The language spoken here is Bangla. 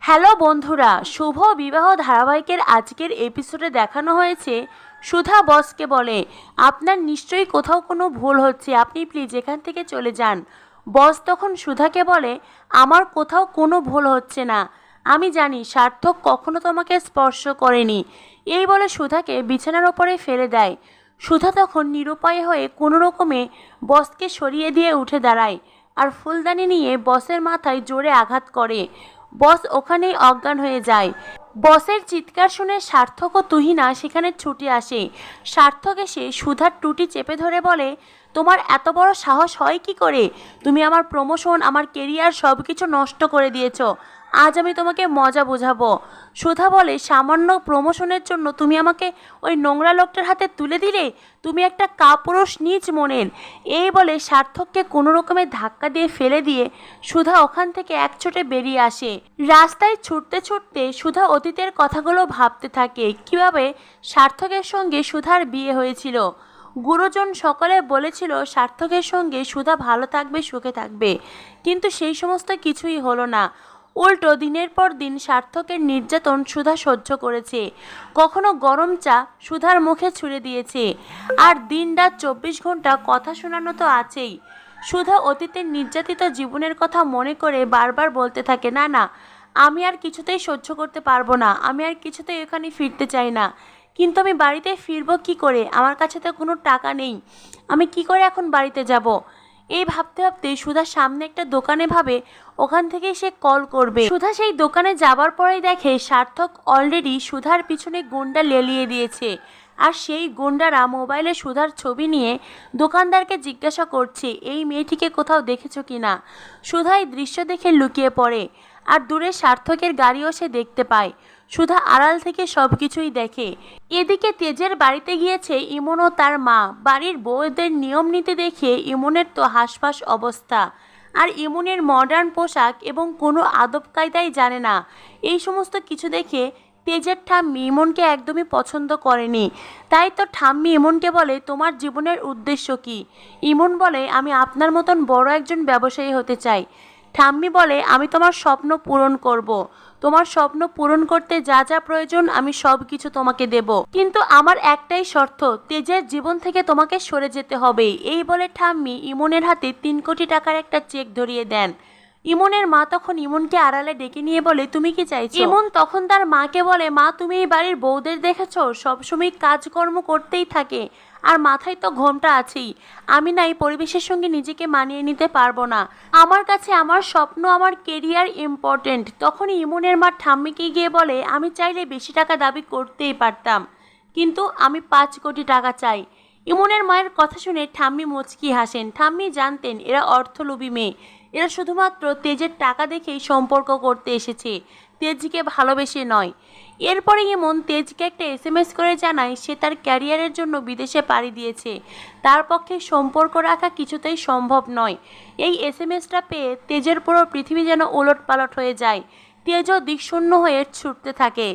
হ্যালো বন্ধুরা, শুভ বিবাহ ধারাবাহিকের আজকের এপিসোডে দেখানো হয়েছে সুধা বসকে বলে, আপনার নিশ্চয়ই কোথাও কোনো ভুল হচ্ছে, আপনি প্লিজ এখান থেকে চলে যান। বস তখন সুধাকে বলে, আমার কোথাও কোনো ভুল হচ্ছে না, আমি জানি সার্থক কখনো তোমাকে স্পর্শ করেনি। এই বলে সুধাকে বিছানার ওপরে ফেলে দেয়। সুধা তখন নিরুপায় হয়ে কোনো রকমে বসকে সরিয়ে দিয়ে উঠে দাঁড়ায় আর ফুলদানি নিয়ে বসের মাথায় জোরে আঘাত করে। বস ওখানেই অজ্ঞান হয়ে যায়। বসের চিৎকার শুনে সার্থক ও তুহিনা সেখানে ছুটে আসে। সার্থক এসে সুধার টুটি চেপে ধরে বলে, তোমার এত বড় সাহস হয় কি করে? তুমি আমার প্রমোশন, আমার কেরিয়ার সব কিছু নষ্ট করে দিয়েছো। আজ আমি তোমাকে মজা বোঝাবো। সুধা বলে, সামান্য প্রমোশনের জন্য তুমি আমাকে ওই নোংরা লোকটার হাতে তুলে দিলে? তুমি একটা কাপুরুষ নীচ মনের। এই বলে সার্থককে কোনো রকমের ধাক্কা দিয়ে ফেলে দিয়ে সুধা ওখান থেকে একছোটে বেরিয়ে আসে। রাস্তায় ছুটতে ছুটতে সুধা অতীতের কথাগুলো ভাবতে থাকে, কিভাবে সার্থকের সঙ্গে সুধার বিয়ে হয়েছিল। গুরুজন সকলে বলেছিল সার্থকের সঙ্গে সুধা ভালো থাকবে, সুখে থাকবে, কিন্তু সেই সমস্ত কিছুই হলো না। উল্টো দিনের পর দিন সার্থকের নির্যাতন সুধা সহ্য করেছে। কখনো গরম চা সুধার মুখে ছুঁড়ে দিয়েছে, আর দিন রাত 24 ঘন্টা কথা শোনানো তো আছেই। সুধা অতীতের নির্যাতিত জীবনের কথা মনে করে বারবার বলতে থাকে, না না, আমি আর কিছুতেই সহ্য করতে পারবো না, আমি আর কিছুতেই এখানে ফিরতে চাই না। কিন্তু আমি বাড়িতে ফিরবো কি করে? আমার কাছে তো কোনো টাকা নেই, আমি কি করে এখন বাড়িতে যাব? এই ভাবতে ভাবতে সুধা সামনে একটা দোকানে ভাবে ওখান থেকেই সে কল করবে। সুধা সেই দোকানে যাবার পরেই দেখে সার্থক অলরেডি সুধার পিছনে গুন্ডা লেলিয়ে দিয়েছে, আর সেই গুন্ডারা মোবাইলে সুধার ছবি নিয়ে দোকানদারকে জিজ্ঞাসা করছে, এই মেয়েটিকে কোথাও দেখেছো কিনা। সুধা এই দৃশ্য দেখে লুকিয়ে পড়ে, আর দূরে সার্থকের গাড়িও সে দেখতে পায়। সুধা আড়াল থেকে সব কিছুই দেখে। এদিকে তেজের বাড়িতে গিয়েছে ইমন ও তার মা। বাড়ির বউদের নিয়ম নীতি দেখে ইমনের তো হাসফাস অবস্থা, আর ইমনের মডার্ন পোশাক এবং কোনো আদব কায়দাই জানে না। এই সমস্ত কিছু দেখে তেজের ঠাম্মি ইমনকে একদমই পছন্দ করেনি। তাই তো ঠাম্মি ইমনকে বলে, তোমার জীবনের উদ্দেশ্য কি? ইমন বলে, আমি আপনার মতন বড় একজন ব্যবসায়ী হতে চাই। ঠাম্মি বলে, আমি তোমার স্বপ্ন পূরণ করব। তোমার স্বপ্ন পূরণ করতে যা যা প্রয়োজন আমি সব কিছু তোমাকে দেব, কিন্তু আমার একটাই শর্ত, তেজের জীবন থেকে তোমাকে সরে যেতে হবে। এই বলে ঠাম্মি ইমনের হাতে 3 কোটি টাকার একটা চেক ধরিয়ে দেন। ইমনের মা তখন ইমনকে আড়ালে ডেকে নিয়ে বলে, তুমি কি চাইছো? ইমন তখন তার মাকে বলে, মা তুমি এই বাড়ির বউদের দেখেছো, সবসময় কাজকর্ম করতেই থাকে, আর মাথায় তো ঘোমটা আছেই। আমি না এই পরিবেশের সঙ্গে নিজেকে মানিয়ে নিতে পারবো না। আমার কাছে আমার স্বপ্ন, আমার কেরিয়ার ইম্পর্টেন্ট। তখন ইমনের মা ঠাম্মিকে গিয়ে বলে, আমি চাইলে বেশি টাকা দাবি করতেই পারতাম, কিন্তু আমি 5 কোটি টাকা চাই। ইমনের মায়ের কথা শুনে ঠাম্মি মুচকি হাসেন। ঠাম্মি জানতেন এরা অর্থলোভী মেয়ে, এরা শুধুমাত্র তেজের টাকা দেখেই সম্পর্ক করতে এসেছে, তেজকে ভালোবেসে নয়। এরপরে ইমন তেজকে একটা SMS করে জানায় সে তার ক্যারিয়ারের জন্য বিদেশে পাড়ি দিয়েছে, তার পক্ষে সম্পর্ক রাখা কিছুতেই সম্ভব নয়। এই SMSটা পেয়ে তেজের পুরো পৃথিবী যেন ওলটপালট হয়ে যায়। তেজও দিকশূন্য হয়ে ছুটতে থাকে।